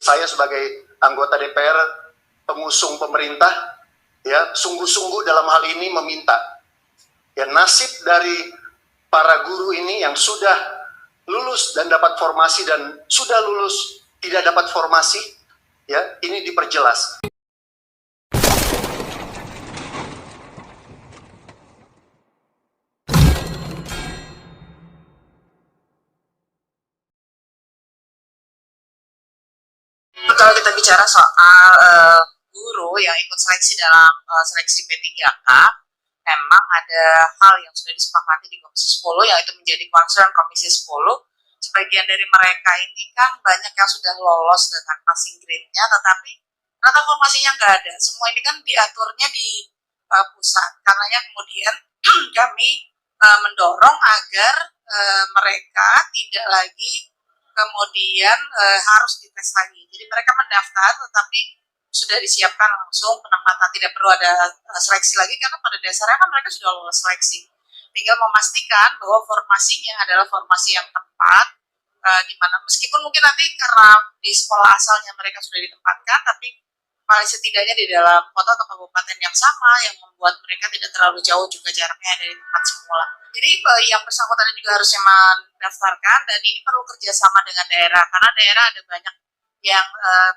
Saya sebagai anggota DPR, pengusung pemerintah, ya sungguh-sungguh dalam hal ini meminta ya nasib dari para guru ini yang sudah lulus dan dapat formasi dan sudah lulus tidak dapat formasi, ya ini diperjelas. Kalau kita bicara soal guru yang ikut seleksi dalam seleksi P3K, memang ada hal yang sudah disepakati di Komisi 10, yaitu menjadi concern Komisi 10. Sebagian dari mereka ini kan banyak yang sudah lolos dengan passing grade-nya, tetapi ternyata formasinya nggak ada. Semua ini kan diaturnya di pusat. Karenanya kemudian kami mendorong agar mereka tidak lagi kemudian harus dites lagi. Jadi mereka mendaftar tetapi sudah disiapkan langsung penempatan, tidak perlu ada seleksi lagi karena pada dasarnya kan mereka sudah lolos seleksi. Tinggal memastikan bahwa formasinya adalah formasi yang tepat, di mana meskipun mungkin nanti karena di sekolah asalnya mereka sudah ditempatkan, tapi paling setidaknya di dalam kota atau kabupaten yang sama yang membuat mereka tidak terlalu jauh juga jaraknya dari tempat semula. Jadi yang bersangkutan juga harusnya mendaftarkan, dan ini perlu kerjasama dengan daerah karena daerah ada banyak yang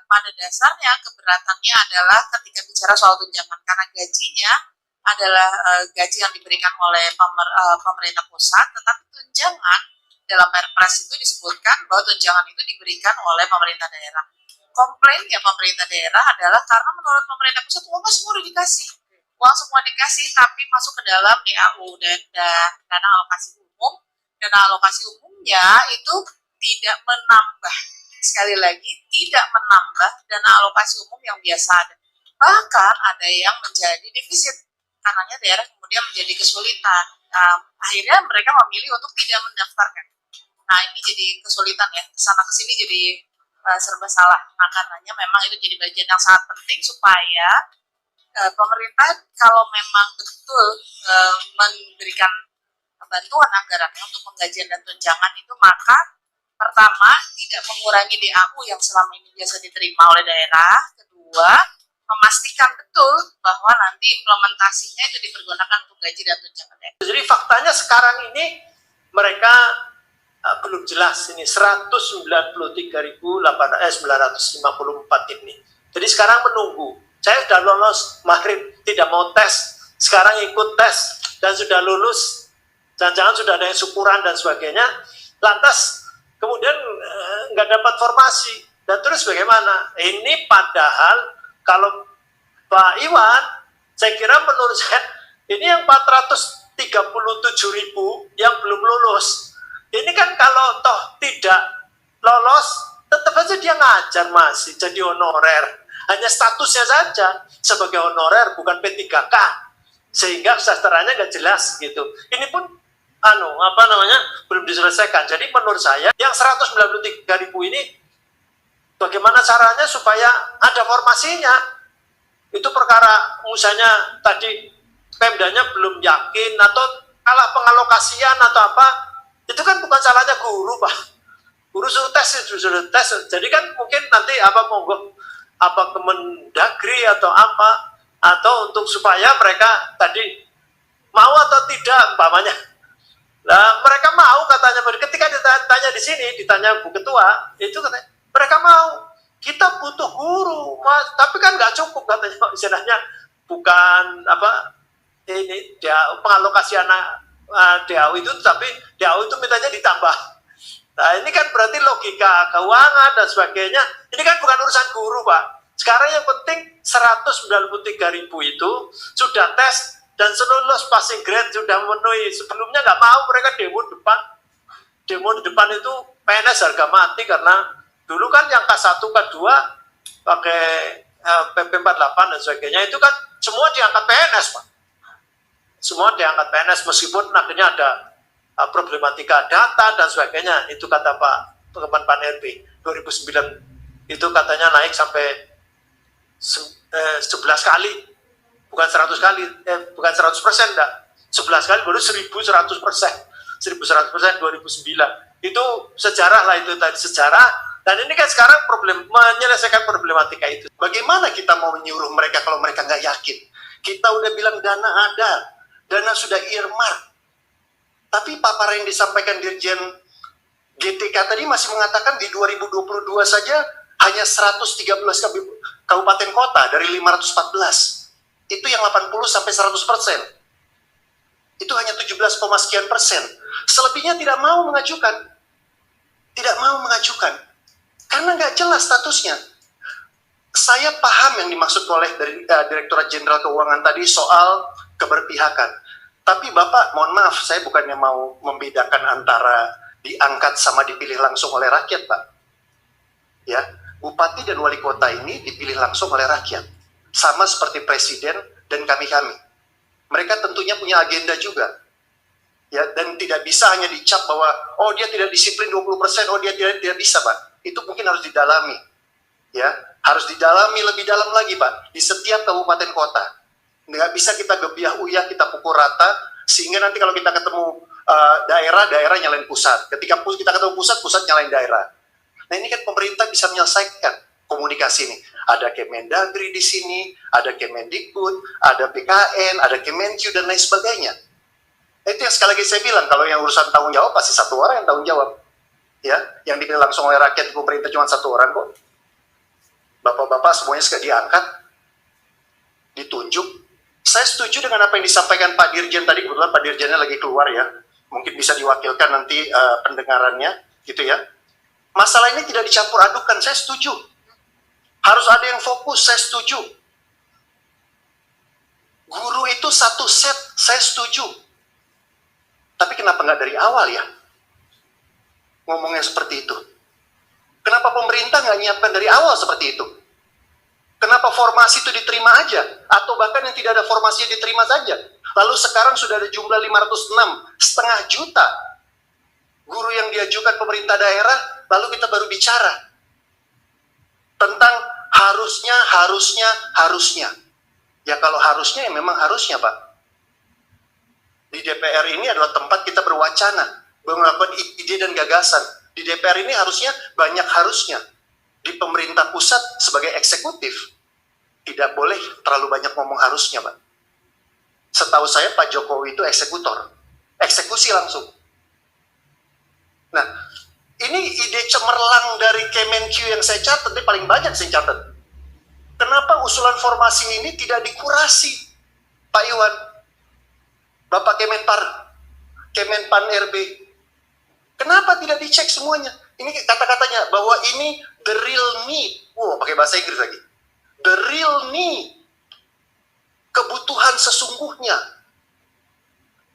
pada dasarnya keberatannya adalah ketika bicara soal tunjangan karena gajinya adalah gaji yang diberikan oleh pemerintah pusat, tetapi tunjangan dalam Perpres itu disebutkan bahwa tunjangan itu diberikan oleh pemerintah daerah. Komplainnya pemerintah daerah adalah karena menurut pemerintah pusat uangnya semua udah dikasih, uang semua dikasih tapi masuk ke dalam DAU dan dana alokasi umum. Dana alokasi umumnya itu tidak menambah, sekali lagi tidak menambah dana alokasi umum yang biasa ada, bahkan ada yang menjadi defisit. Karenanya daerah kemudian menjadi kesulitan. Akhirnya mereka memilih untuk tidak mendaftarkan. Nah ini jadi kesulitan ya, kesana kesini jadi serba salah. Nah karenanya memang itu jadi bagian yang sangat penting supaya pemerintah kalau memang betul memberikan bantuan anggarannya untuk penggajian dan tunjangan itu, maka pertama tidak mengurangi DAU yang selama ini biasa diterima oleh daerah. Kedua, memastikan betul bahwa nanti implementasinya itu dipergunakan untuk gaji dan tunjangan daerah. Jadi faktanya sekarang ini mereka belum jelas ini 193.954 ini. Jadi sekarang menunggu. Saya sudah lolos maghrib, tidak mau tes, sekarang ikut tes dan sudah lulus, jangan-jangan sudah ada yang syukuran dan sebagainya, lantas kemudian nggak dapat formasi, dan terus bagaimana? Ini padahal kalau Pak Iwan, saya kira menurut saya ini yang 437.000 yang belum lulus. Ini kan kalau toh tidak lolos, tetap aja dia ngajar masih jadi honorer. Hanya statusnya saja sebagai honorer, bukan P3K. Sehingga sastranya nggak jelas gitu. Ini pun belum diselesaikan. Jadi menurut saya yang 193.000 ini bagaimana caranya supaya ada formasinya? Itu perkara misalnya tadi Pemdanya belum yakin atau kalah pengalokasian atau apa, itu kan bukan salahnya guru, Pak. Guru suruh tes, jadi kan mungkin nanti monggo Kemendagri atau apa, atau untuk supaya mereka tadi mau atau tidak umpamanya. Nah, mereka mau katanya, ketika ditanya di sini, ditanya Bu Ketua, itu katanya mereka mau. Kita butuh guru, Mas, tapi kan nggak cukup katanya, istilahnya bukan ini dia pengalokasi DAU itu, tapi DAU itu mintanya ditambah. Nah ini kan berarti logika keuangan dan sebagainya, ini kan bukan urusan guru, Pak. Sekarang yang penting 193.000 itu sudah tes dan lulus passing grade, sudah memenuhi. Sebelumnya nggak mau, mereka demo di depan itu PNS harga mati, karena dulu kan yang K1, K2 pakai PP 48 dan sebagainya, itu kan semua diangkat PNS, Pak. Semua diangkat PNS, meskipun akhirnya ada problematika data dan sebagainya. Itu kata Pak RB 2009 itu katanya naik sampai 11 kali, bukan 100 kali, bukan 100%, enggak, 11 kali baru 1100%, 1100% 2009. Itu sejarah lah, itu tadi sejarah. Dan ini kan sekarang menyelesaikan problematika itu. Bagaimana kita mau menyuruh mereka kalau mereka nggak yakin? Kita udah bilang dana ada, dana sudah earmark. Tapi paparan yang disampaikan Dirjen GTK tadi masih mengatakan di 2022 saja hanya 113 kabupaten kota dari 514. Itu yang 80 sampai 100%. Itu hanya 17, sekian persen. Selebihnya tidak mau mengajukan. Tidak mau mengajukan. Karena nggak jelas statusnya. Saya paham yang dimaksud oleh dari Direktorat Jenderal Keuangan tadi soal keberpihakan. Tapi Bapak, mohon maaf, saya bukannya mau membedakan antara diangkat sama dipilih langsung oleh rakyat, Pak. Ya, Bupati dan Wali Kota ini dipilih langsung oleh rakyat. Sama seperti Presiden dan kami-kami. Mereka tentunya punya agenda juga. Ya, dan tidak bisa hanya dicap bahwa, oh dia tidak disiplin 20%, oh dia tidak bisa, Pak. Itu mungkin harus didalami. Ya, harus didalami lebih dalam lagi, Pak. Di setiap kabupaten kota. Nggak bisa kita gebiah uyah, kita pukul rata, sehingga nanti kalau kita ketemu daerah nyalain pusat. Ketika kita ketemu pusat nyalain daerah. Nah ini kan pemerintah bisa menyelesaikan komunikasi ini. Ada Kemendagri di sini, ada Kemendikbud, ada BKN, ada Kemenkyu, dan lain sebagainya. Itu yang sekali lagi saya bilang, kalau yang urusan tanggung jawab pasti satu orang yang tanggung jawab. Ya, yang dipilih langsung oleh rakyat di pemerintah cuma satu orang kok. Bapak-bapak semuanya sekali diangkat, ditunjuk. Saya setuju dengan apa yang disampaikan Pak Dirjen tadi, kebetulan Pak Dirjennya lagi keluar ya. Mungkin bisa diwakilkan nanti pendengarannya, gitu ya. Masalah ini tidak dicampur adukan, saya setuju. Harus ada yang fokus, saya setuju. Guru itu satu set, saya setuju. Tapi kenapa nggak dari awal ya? Ngomongnya seperti itu. Kenapa pemerintah nggak nyiapkan dari awal seperti itu? Kenapa formasi itu diterima aja? Atau bahkan yang tidak ada formasinya diterima saja? Lalu sekarang sudah ada jumlah 506,5 juta guru yang diajukan pemerintah daerah, lalu kita baru bicara tentang harusnya. Ya kalau harusnya ya memang harusnya, Pak. Di DPR ini adalah tempat kita berwacana, melakukan ide dan gagasan. Di DPR ini harusnya banyak harusnya. Di pemerintah pusat sebagai eksekutif, tidak boleh terlalu banyak ngomong harusnya, Pak. Setahu saya Pak Jokowi itu eksekutor. Eksekusi langsung. Nah, ini ide cemerlang dari Kemenkyu yang saya catat, ini paling banyak saya catat. Kenapa usulan formasi ini tidak dikurasi, Pak Iwan? Bapak Kemenpan RB. Kenapa tidak dicek semuanya? Ini kata-katanya bahwa ini the real need. Wow, pakai bahasa Inggris lagi. The real need. Kebutuhan sesungguhnya.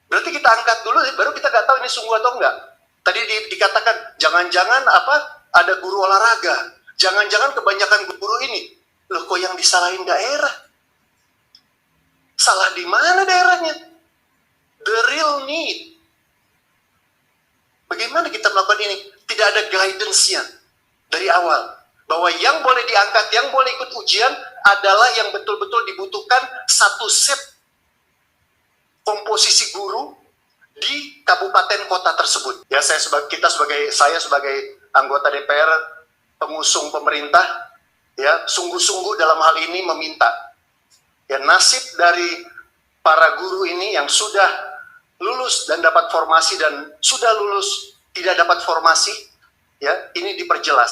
Berarti kita angkat dulu, baru kita nggak tahu ini sungguh atau enggak. Tadi dikatakan, jangan-jangan ada guru olahraga. Jangan-jangan kebanyakan guru ini. Loh, kok yang disalahin daerah? Salah di mana daerahnya? The real need. Bagaimana kita melakukan ini? Tidak ada guidance-nya dari awal. Bahwa yang boleh diangkat, yang boleh ikut ujian adalah yang betul-betul dibutuhkan satu set komposisi guru di kabupaten kota tersebut. Ya, saya sebagai anggota DPR, pengusung pemerintah, ya sungguh-sungguh dalam hal ini meminta ya nasib dari para guru ini yang sudah lulus dan dapat formasi dan sudah lulus tidak dapat formasi, ya ini diperjelas.